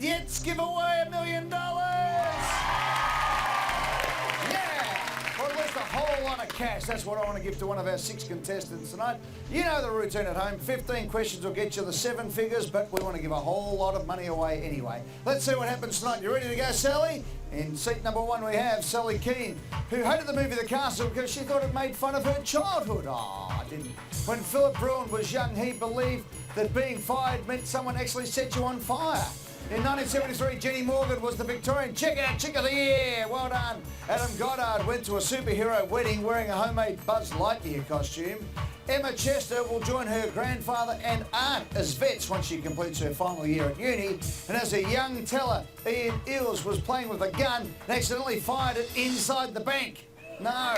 Jets give away $1 million. Well, at least a whole lot of cash. That's what I want to give to one of our 6 contestants tonight. You know the routine at home. 15 questions will get you the 7 figures, but we want to give a whole lot of money away anyway. Let's see what happens tonight. You ready to go, Sally? In seat number 1 we have Sally Keane, who hated the movie The Castle because she thought it made fun of her childhood. Oh, I didn't. When Philip Bruen was young, he believed that being fired meant someone actually set you on fire. In 1973, Jenny Morgan was the Victorian Chick of the Year. Well done. Adam Goddard went to a superhero wedding wearing a homemade Buzz Lightyear costume. Emma Chester will join her grandfather and aunt as vets once she completes her final year at uni. And as a young teller, Ian Eels was playing with a gun and accidentally fired it inside the bank. No.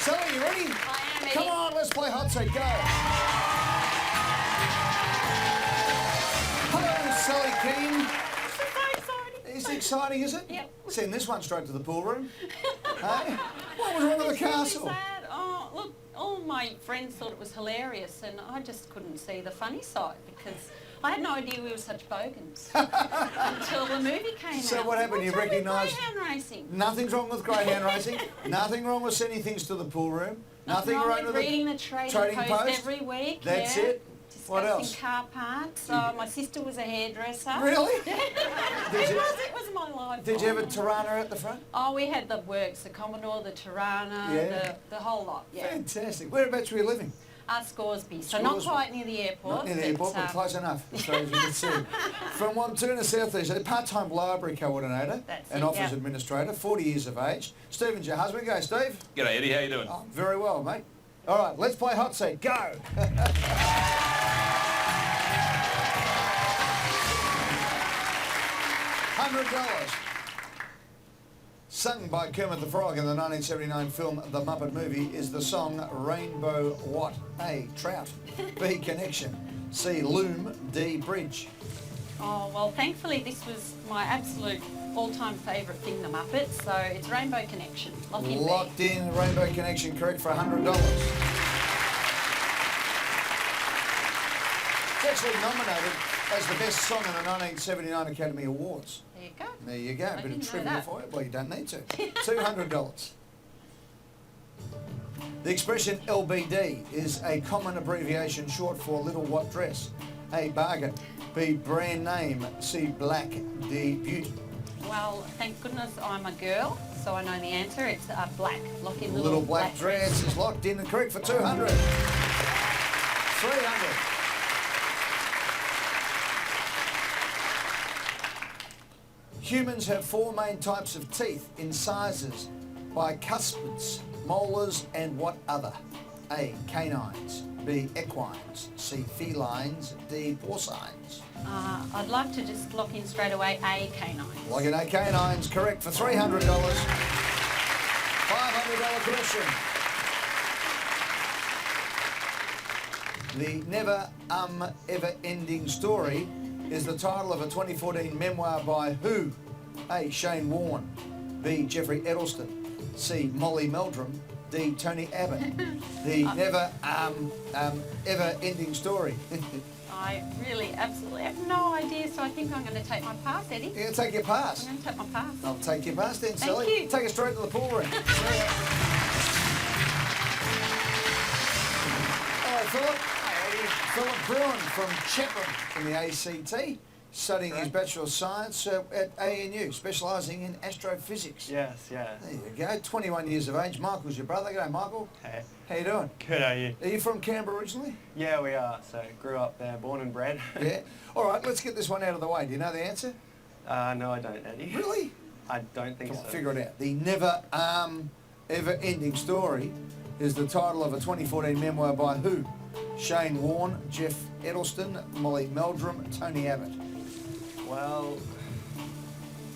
Sally, you ready? I am ready. Come on, let's play hot seat. Go. Hello, Sally Keane. This is so exciting. Is it exciting, is it? Yep. Send this one straight to the pool room. Hey? What was wrong with the It's really castle? sad. Oh, look, all my friends thought it was hilarious, and I just couldn't see the funny side because I had no idea we were such bogans until the movie came out. So what happened? You recognised... Greyhound racing. Nothing's wrong with greyhound racing. Nothing wrong with sending things to the pool room. Nothing wrong with reading the Trading Post every week. That's it. What else? Discussing car parts. My sister was a hairdresser. Really? It was my life. Did you have a Tirana at the front? Oh, we had the works, the Commodore, the Tirana, the whole lot, yeah. Fantastic. Whereabouts were you living? Scoresby, so not quite near the airport. Not near the airport, but close enough, as far as you can see. From Wantoona South East, a part-time library coordinator and office administrator, 40 years of age. Stephen's your husband. Go, Steve. G'day, Eddie. How you doing? Oh, very well, mate. All right, let's play hot seat. Go. $100. Sung by Kermit the Frog in the 1979 film The Muppet Movie is the song Rainbow What? A. Trout. B. Connection. C. Loom. D. Bridge. Oh, well, thankfully this was my absolute all-time favourite thing, The Muppets, so it's Rainbow Connection. Locked in. Rainbow Connection, correct for $100. It's actually nominated as the best song in the 1979 Academy Awards. There you go. There you go. A bit of trivia for you. Well, you don't need to. $200. The expression LBD is a common abbreviation short for Little What Dress. A. Bargain. B. Brand name. C. Black. D. Beauty. Well, thank goodness I'm a girl, so I know the answer. It's black. Lock in Little black dress is locked in and correct for $200. $300. Humans have 4 main types of teeth in sizes: bicuspids, molars, and what other? A. Canines. B. Equines. C. Felines. D. Porcines. I'd like to just lock in straight away A. Canines. Lock in A. Canines, correct for $300. $500 question. The Never Ever Ending Story is the title of a 2014 memoir by who? A. Shane Warne. B. Jeffrey Edelston. C. Molly Meldrum. D. Tony Abbott. The Never Ever Ending Story. I really absolutely have no idea, so I think I'm going to take my pass, Eddie. You're going to take your pass? I'm going to take my pass. I'll take your pass then, Sally. Thank you. Take it straight to the pool room. Hello, Philip. Philip Bruen from Chepram from the ACT, studying his Bachelor of Science at ANU, specialising in astrophysics. Yes, yeah. There you go, 21 years of age. Michael's your brother. G'day, Michael. Hey. How you doing? Good, how are you? Are you from Canberra originally? Yeah, we are. So, grew up there, born and bred. Yeah. All right, let's get this one out of the way. Do you know the answer? No, I don't, Eddie. Really? I don't think Come so. on, figure it out. The Never Ever Ending Story is the title of a 2014 memoir by who? Shane Warne, Jeff Edelston, Molly Meldrum, Tony Abbott. Well,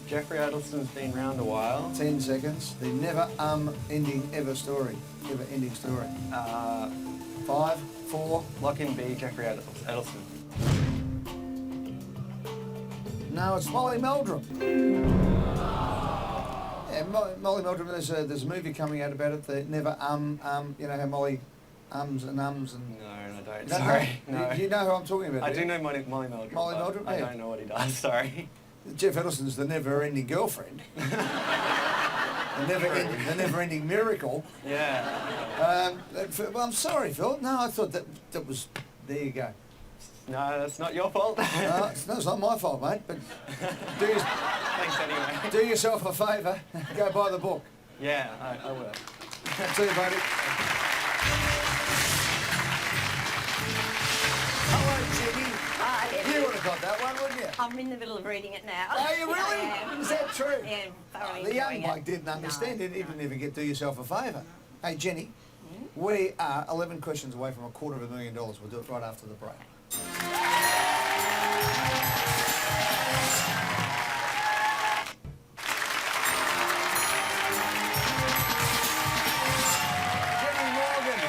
Jeffrey Edelston's been around a while. 10 seconds. The Never Ending Ever Story. Ever Ending Story. 5, 4. Lock in B, Jeffrey Edelston. No, it's Molly Meldrum. Yeah, Molly Meldrum. There's a movie coming out about it. The Never you know how Molly ums and ums and... No, I don't. No, Sorry. no. No. You know who I'm talking about? I do do you? know Molly Meldrum. Molly but Meldrum, I yeah. don't know what he does. Sorry. Jeff Edelson's the never-ending girlfriend. the never-ending miracle. Yeah. Well, I'm sorry, Phil. No, I thought that was... There you go. No, that's not your fault. No, it's not my fault, mate, but Thanks anyway. do yourself a favour. Go buy the book. Yeah, I will. See you, buddy. Hello, Jimmy. Hi, Eddie. You would have got that one, wouldn't you? I'm in the middle of reading it now. Are you really? I am. Is that true? Yeah, thoroughly The young enjoying bloke it. didn't understand. No, He didn't no. even get do yourself a favour. Hey, Jenny, we are 11 questions away from $250,000. We'll do it right after the break. Jenny Morgan.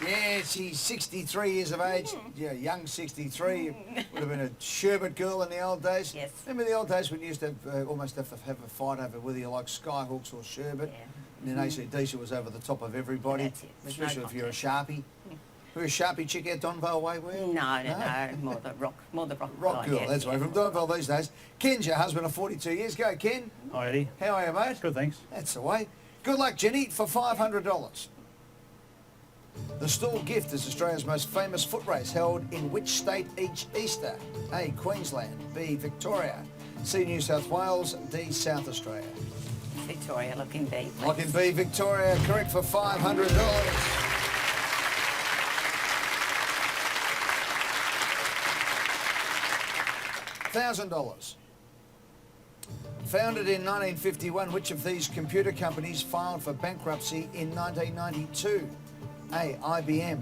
Yeah, she's 63 years of age. Yeah, young 63. Would have been a sherbet girl in the old days. Yes. Remember the old days when you used to have, almost have a fight over whether you like skyhooks or sherbet? Yeah. And then AC/DC was over the top of everybody, That's it. There's no especially if you're a contest. Sharpie. Were you a Sharpie chick out Donvale way, were you? No, more the rock Rock side, girl, yes, that's right, yes. from Donvale these days. Ken's your husband of 42 years. Go, Ken. Hi, Eddie. How are you, mate? Good, thanks. That's the way. Good luck, Jenny, for $500. The Stall Gift is Australia's most famous foot race, held in which state each Easter? A, Queensland, B, Victoria, C, New South Wales, D, South Australia. Victoria, looking B. Lock in B, Victoria, correct for $500. $1,000. Founded in 1951, which of these computer companies filed for bankruptcy in 1992? A, IBM,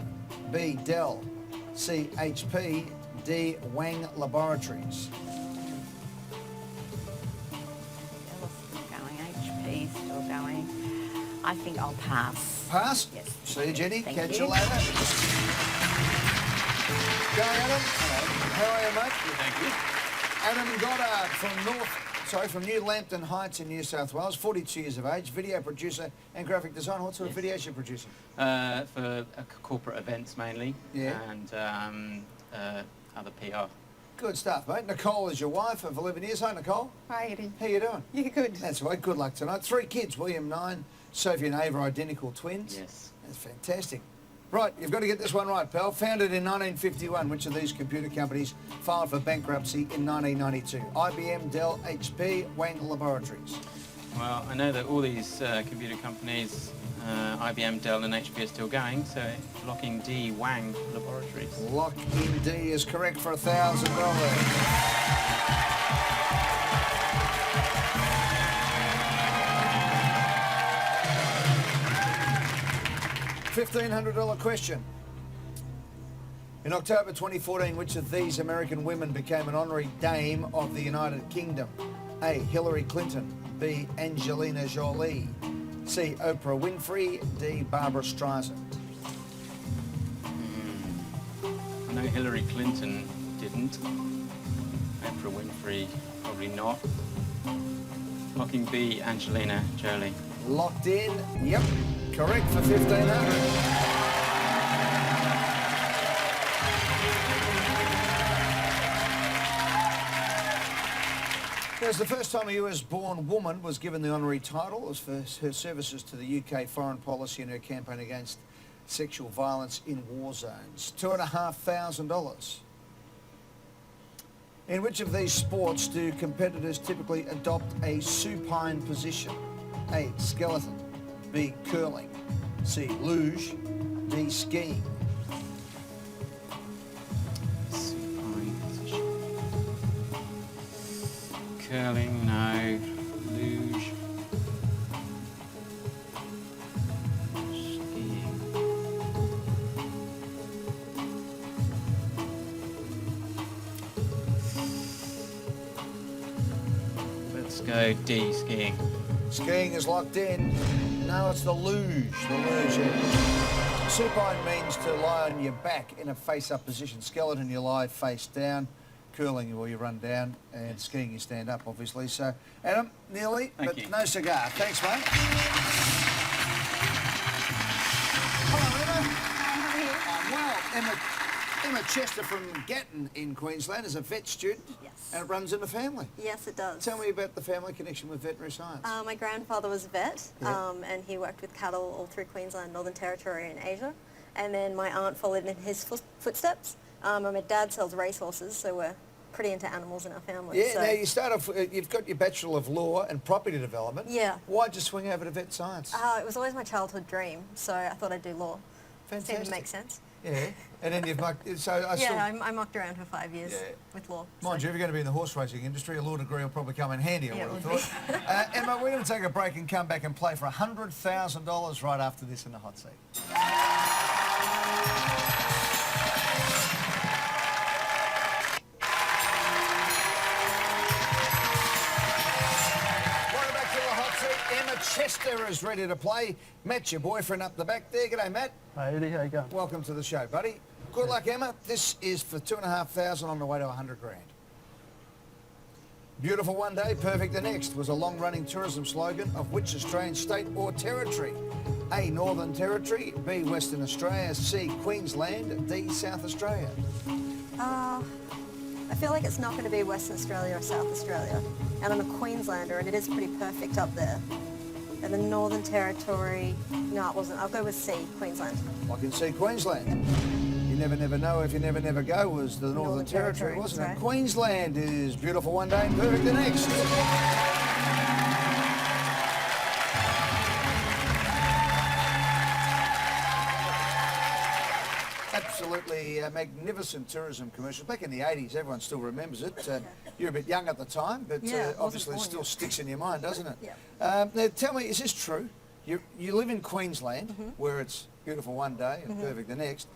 B, Dell, C, HP, D, Wang Laboratories. Dell's still going, HP still going. I think I'll pass. Pass? Yes. See you, Jenny. Thank Catch you. you later. Go, Adam. How are you, mate? Thank you. Adam Goddard from New Lambton Heights in New South Wales, 42 years of age, video producer and graphic designer. What sort of videos are you producing? For corporate events mainly, Yeah. and other PR. Good stuff, mate. Nicole is your wife of 11 years. Hi, Nicole. Hi, Eddie. How you doing? Yeah, good. That's right. Good luck tonight. 3 kids, William 9, Sophie and Ava, identical twins. Yes. That's fantastic. Right, you've got to get this one right, pal. Founded in 1951, which of these computer companies filed for bankruptcy in 1992? IBM, Dell, HP, Wang Laboratories. Well, I know that all these computer companies, IBM, Dell, and HP are still going, so locking D, Wang Laboratories. Lock in D is correct for $1,000. $1,500 question. In October 2014, which of these American women became an honorary Dame of the United Kingdom? A, Hillary Clinton, B, Angelina Jolie, C, Oprah Winfrey, D, Barbara Streisand. I know Hillary Clinton didn't. Oprah Winfrey, probably not. Locking B, Angelina Jolie. Locked in, yep, correct for $1,500. It was the first time a US-born woman was given the honorary title. It was for her services to the UK foreign policy and her campaign against sexual violence in war zones. $2,500. In which of these sports do competitors typically adopt a supine position? A, skeleton, B, curling, C, luge, D, skiing. Supine position. Curling, no. Luge. Skiing. Let's go D, skiing. Skiing is locked in. No, it's the luge. The luge. Yeah. Supine means to lie on your back in a face-up position. Skeleton, you lie face down. Curling, well, you run down. And skiing, you stand up, obviously. So, Adam, nearly, Thank but you. no cigar. Thanks, mate. Hello, Emma. Emma Chester from Gatton in Queensland is a vet student. Yes. And it runs in the family. Yes, it does. Tell me about the family connection with veterinary science. My grandfather was a vet, Yeah. and he worked with cattle all through Queensland, Northern Territory and Asia. And then my aunt followed in his footsteps. And my dad sells racehorses, so we're pretty into animals in our family. Yeah, so. now you start off, you've got your Bachelor of Law and Property Development. Yeah. Why'd you swing over to vet science? It was always my childhood dream, so I thought I'd do law. Fantastic. Seemed to make sense. Yeah, and then you've mucked, so I still... Yeah, I mucked around for 5 years Yeah. with law. Mind you, if you're going to be in the horse racing industry, a law degree will probably come in handy, I Yeah, would it have would thought. Emma, we're going to take a break and come back and play for $100,000 right after this in the hot seat. Welcome back to the hot seat. Emma Chester is ready to play. Matt, your boyfriend up the back there. G'day, Matt. Hey Eddie, how you going? Welcome to the show, buddy. Good luck, Emma. This is for $2,500 on the way to $100,000. Beautiful one day, perfect the next was a long-running tourism slogan of which Australian state or territory? A, Northern Territory, B, Western Australia, C, Queensland, D, South Australia. I feel like it's not going to be Western Australia or South Australia. And I'm a Queenslander, and it is pretty perfect up there. And the Northern Territory, no, it wasn't. I'll go with C, Queensland. I can see Queensland. You never know if you never go was the Northern Territory, wasn't it? right. Queensland is beautiful one day and perfect the next. Absolutely magnificent tourism commercial. Back in the 80s, everyone still remembers it. You're a bit young at the time, but Yeah, I wasn't obviously it born still yet. sticks in your mind, doesn't it? Yeah. Now, tell me, is this true? You live in Queensland, where it's beautiful one day and perfect the next.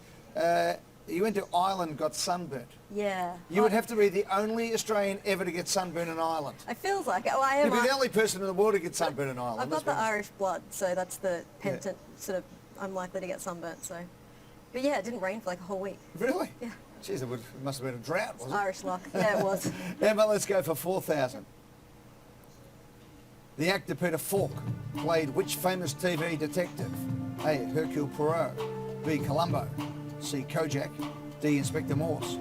You went to Ireland, got sunburnt. Yeah. You would have to be the only Australian ever to get sunburnt in Ireland. It feels like it. Well, I am. You'd be the only person in the world to get sunburnt in Ireland. I've got the That's what- Irish blood, so that's the pentant sort of. I'm likely to get sunburnt. So, but yeah, it didn't rain for like a whole week. Really? Yeah. Jeez, it must have been a drought, It's wasn't it? Irish luck. Yeah, it was. Emma, let's go for 4,000. The actor Peter Falk played which famous TV detective? A, Hercule Poirot, B, Columbo, C, Kojak, D, Inspector Morse.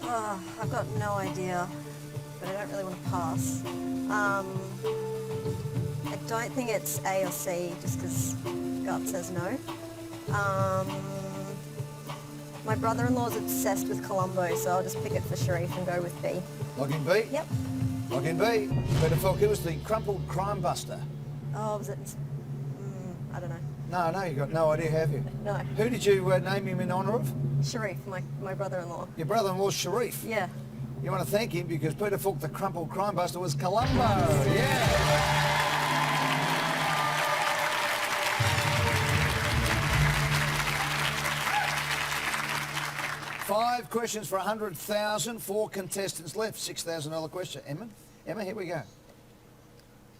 I've got no idea, but I don't really want to pass. I don't think it's A or C, just because gut says no. My brother-in-law's obsessed with Columbo, so I'll just pick it for Sharif and go with B. Log in B? Yep. Log in B. Peter Falk, who was the crumpled crime buster? Oh, was it? I don't know. No, you got no idea, have you? No. Who did you name him in honour of? Sharif, my brother-in-law. Your brother-in-law, Sharif. Yeah. You want to thank him because Peter Falk, the crumpled crime buster, was Columbo. Yeah. 5 questions for 100,000. 4 contestants left. $6,000 question. Emma, here we go.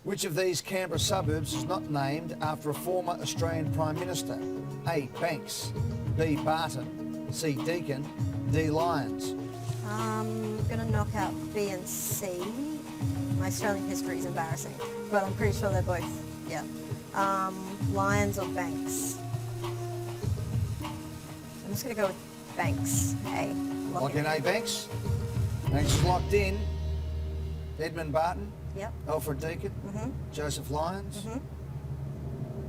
Which of these Canberra suburbs is not named after a former Australian Prime Minister? A, Banks, B, Barton, C, Deakin, D, Lyons. I'm going to knock out B and C. My Australian history is embarrassing, but I'm pretty sure they're both, yeah. Lyons or Banks? I'm just going to go with Banks, A. Lock in A, Banks. Banks is locked in. Edmund Barton, Yep. Alfred Deakin, Mm-hmm. Joseph Lyons.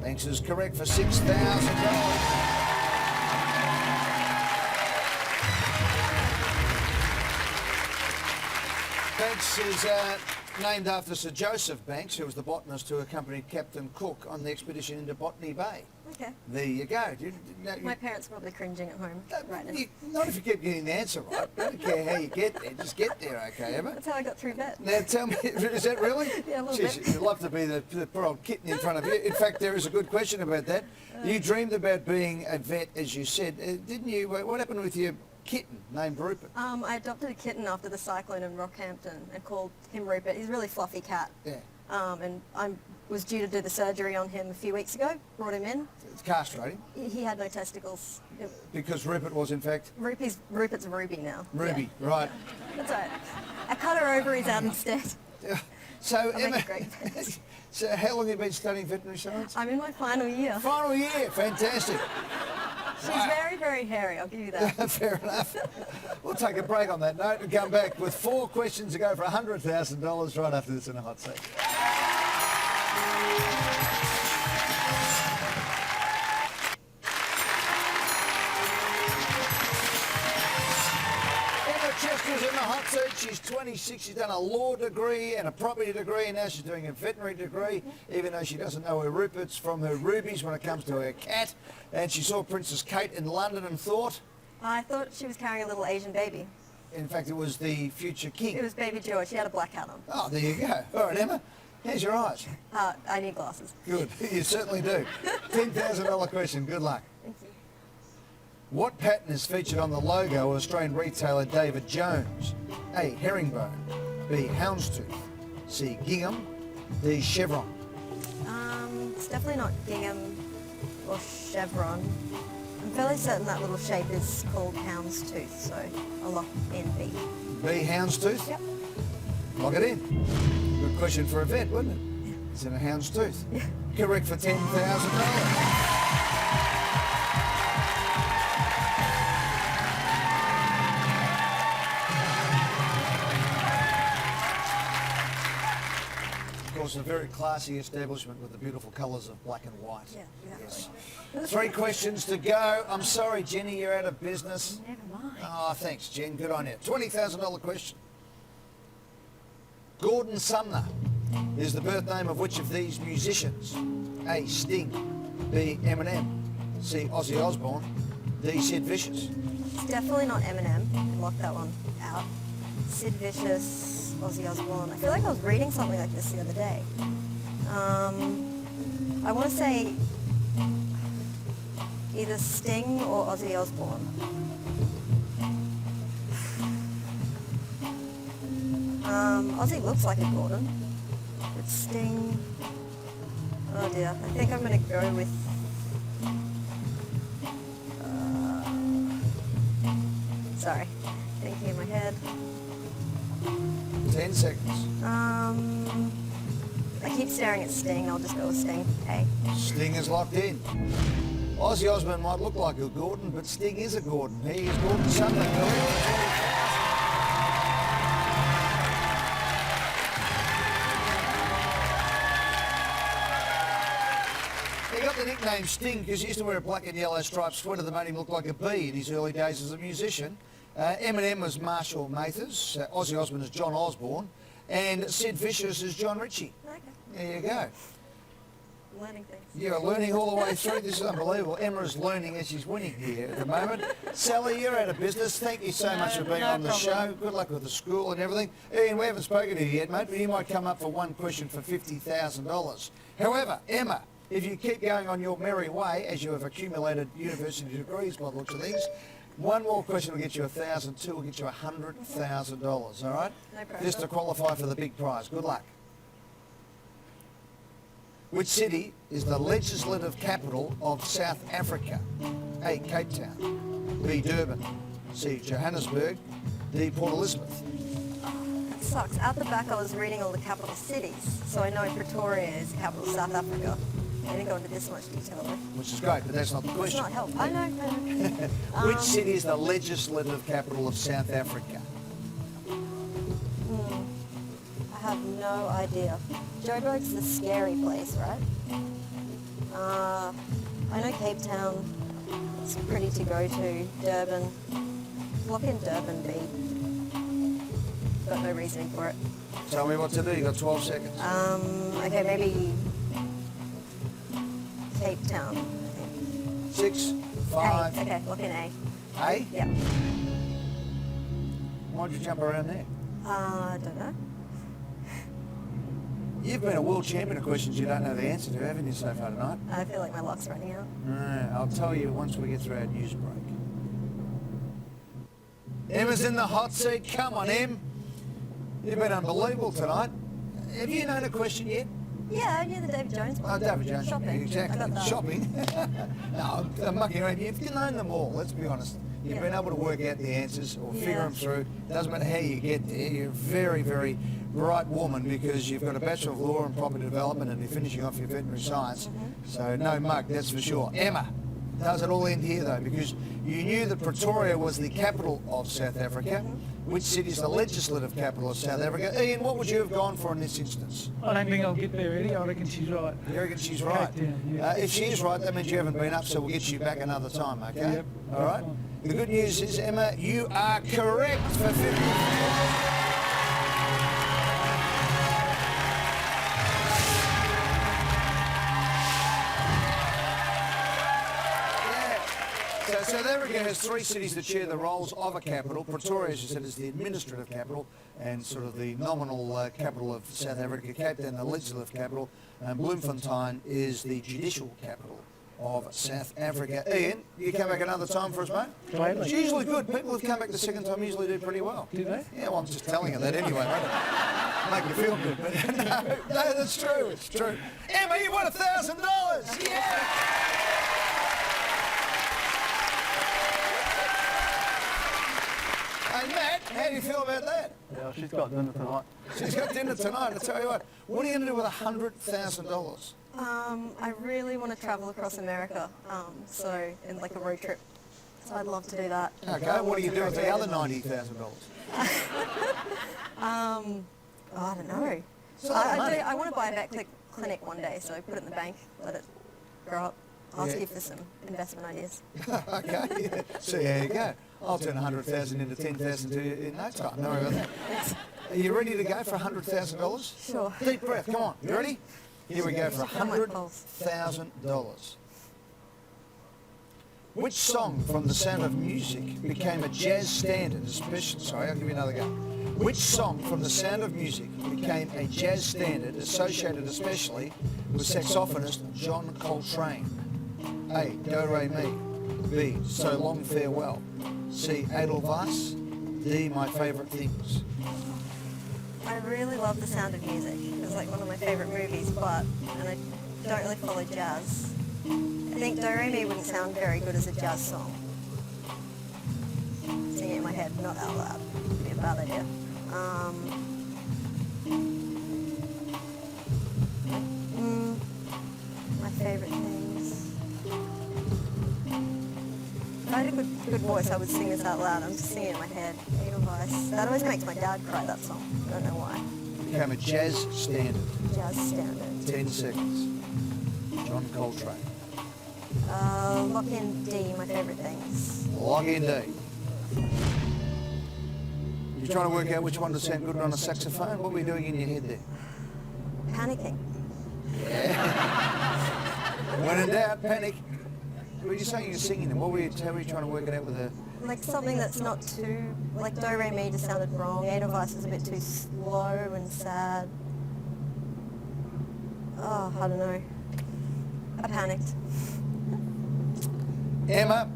Banks is correct for $6,000. Banks is named after Sir Joseph Banks, who was the botanist who accompanied Captain Cook on the expedition into Botany Bay. Okay. There you go. My parents are probably cringing at home right now. Not if you keep getting the answer right. I don't care how you get there. Just get there, okay, Emma? That's how I got through vet. Now tell me, is that really? Yeah, a little Jeez, bit. you'd love to be the poor old kitten in front of you. In fact, there is a good question about that. You dreamed about being a vet, as you said, didn't you? What happened with your kitten named Rupert? I adopted a kitten after the cyclone in Rockhampton and called him Rupert. He's a really fluffy cat. Yeah, And I was due to do the surgery on him a few weeks ago. Brought him in. it's castrating He had no testicles. because Rupert was in fact Rupert's Ruby now. Ruby, Yeah. right? That's all right. I cut her ovaries out instead. So make Emma, a great vet. so how long have you been studying veterinary science? I'm in my final year. Final year, fantastic. She's very, very hairy, I'll give you that. Fair enough. We'll take a break on that note and come back with 4 questions to go for $100,000 right after this in a hot seat. Chester's in the hot seat. She's 26. She's done a law degree and a property degree, and now she's doing a veterinary degree, even though she doesn't know her ruperts from her rubies when it comes to her cat. And she saw Princess Kate in London and thought... I thought she was carrying a little Asian baby. In fact, it was the future king. It was baby George. She had a black hat on. Oh, there you go. All right, Emma. How's your eyes? I need glasses. Good. You certainly do. $10,000 question. Good luck. Thank you. What pattern is featured on the logo of Australian retailer David Jones? A. Herringbone. B. Houndstooth. C. Gingham. D. Chevron. It's definitely not gingham or chevron. I'm fairly certain that little shape is called houndstooth, so I'll lock in B. B. Houndstooth? Yep. Lock it in. Good question for a vet, wouldn't it? It's in a houndstooth. Yeah. Correct for $10,000. Of course, a very classy establishment with the beautiful colours of black and white. Yeah, Yes. exactly. 3 questions to go. I'm sorry, Jenny, you're out of business. Never mind. Oh, thanks, Jen. Good on you. $20,000 question. Gordon Sumner is the birth name of which of these musicians? A. Sting. B. Eminem. C. Ozzy Osbourne. D. Sid Vicious. It's definitely not Eminem. Can lock that one out. Sid Vicious, Ozzy Osbourne. I feel like I was reading something like this the other day. I want to say either Sting or Ozzy Osbourne. Ozzy looks like a Gordon, but Sting... Oh dear, I think I'm going to go with... Sorry, thinking in my head. 10 seconds. I keep staring at Sting, I'll just go with Sting. A. Sting is locked in. Ozzy Osbourne might look like a Gordon, but Sting is a Gordon. He is Gordon Sumner. He got the nickname Sting because he used to wear a black and yellow striped sweater that made him look like a bee in his early days as a musician. Eminem was Marshall Mathers, Ozzy Osbourne is John Osborne, and Sid Vicious is John Ritchie. Okay. There you go. Learning things. You're learning all the way through. This is unbelievable. Emma is learning as she's winning here at the moment. Sally, you're out of business. Thank you so much for being on the show. Good luck with the school and everything. Ian, we haven't spoken to you yet, mate, but you might come up for one question for $50,000. However, Emma, if you keep going on your merry way, as you have accumulated university degrees by the looks of things, one more question will get you $1,000, 2 will get you $100,000, all right? No problem. Just to qualify for the big prize. Good luck. Which city is the legislative capital of South Africa? A. Cape Town. B. Durban. C. Johannesburg. D. Port Elizabeth. That sucks. Out the back I was reading all the capital cities, so I know Pretoria is the capital of South Africa. I didn't go into this much detail though. Which is great, but that's not the It's question. not helpful. I know. Which city is the legislative capital of South Africa? I have no idea. Joburg's the scary place, right? I know Cape Town. It's pretty to go to. Durban. Lock in Durban B. Got no reasoning for it. Tell me what to do. You've got 12 seconds. Okay, maybe Cape Town, I think. 6, 5. A. Okay, lock in A. A? Yeah. Why'd you jump around there? I don't know. You've been a world champion of questions you don't know the answer to, haven't you, so far tonight? I feel like my luck's running out. I'll tell you once we get through our news break. Emma's in the hot seat. Come on, Em. You've been unbelievable tonight. Have you known a question yet? Yeah, I knew the David Jones one. Oh, David Jones. Shopping. Exactly. I got that. Shopping. No, I'm mucking around. You've known them all, let's be honest. You've Yeah. been able to work out the answers or figure Yeah. them through. Doesn't matter how you get there. You're a very, very bright woman because you've got a Bachelor of Law and Property Development and you're finishing off your veterinary science. So no mug, that's for sure. Emma, Does it all end here though? Because you knew that Pretoria was the capital of South Africa. Which city is the legislative capital of South Africa? Ian, what would you have gone for in this instance? I don't think I'll get there, Eddie. I reckon she's right. You reckon she's right? Cape Town, yeah. If she is right, that means you haven't been up, so we'll get you back another time, okay? Yep. All right? The good news is, Emma, you are correct for 50. So South Africa has three cities that share the roles of a capital. Pretoria, as you said, is the administrative capital and sort of the nominal capital of South Africa. Cape Town, the legislative capital, and Bloemfontein is the judicial capital of South Africa. Ian, you come back another time for us, mate? Gladly. It's usually good. People who've come back the second time usually do pretty well. Do they? Yeah, well, I'm just telling you that anyway, mate. Make you feel good. But no, that's true. It's true. Emma, you won $1,000. Yeah! Hey, Matt, how do you feel about that? Yeah, she's got dinner tonight. She's got dinner tonight. I tell you what are you going to do with $100,000? I really want to travel across America, so in like a road trip. So I'd love to do that. Okay, what do you do with the other $90,000? I don't know. It's a lot of money. I want to buy a vet clinic one day, so put it in the bank, let it grow up. Ask Yeah. you for some investment ideas. Okay, yeah. So there you go. I'll turn 100,000 into 10,000 in no time. Don't worry about that. Are you ready to go for $100,000? Sure. Deep breath. Come on. You ready? Here we go for $100,000. Which song from The Sound of Music became a jazz standard? Sorry, I'll give you another go. Which song from The Sound of Music became a jazz standard associated especially with saxophonist John Coltrane? A. Do Re Mi. B. So Long Farewell. C. Edelweiss. D. My Favourite Things. I really love The Sound of Music. It's like one of my favourite movies, and I don't really follow jazz. I think Do Re Mi wouldn't sound very good as a jazz song. Singing it in my head, not out loud. Would be a bad idea. My favourite things. If I had a good voice, I would sing this out loud. I'm just singing it in my head. Edelweiss. That always makes my dad cry, that song. I don't know why. Became a jazz standard. Jazz standard. 10 seconds. John Coltrane. Lock in D, my favourite things. Lock in D. You're trying to work out which one to sound good on a saxophone? What were you doing in your head there? Panicking. When in doubt, panic. Were you saying you're singing them? How were you trying to work it out with a... Like something that's not too, like Do Re Mi just sounded wrong. Edelweiss is a bit too slow and sad. Oh, I don't know. I panicked. Emma,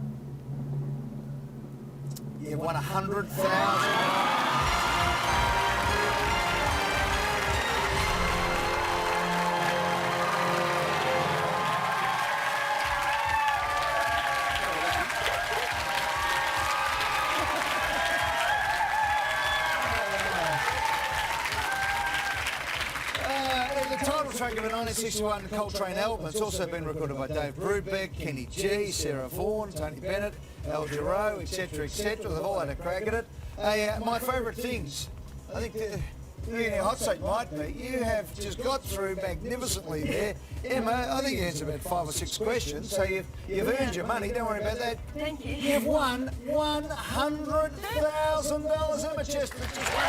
you've won $100,000. The title track of a 1961 Coltrane album. It's also been recorded by Dave Brubeck, Kenny G, Sarah Vaughan, Tony Bennett, Al Jarreau, etc., etc. They've all had a crack at it. My favourite things, I think the hot seat might be, you have just got through magnificently there. Emma, I think you answered about 5 or 6 questions, so you've earned your money, don't worry about that. Thank you. You've won $100,000. Emma Chester just won.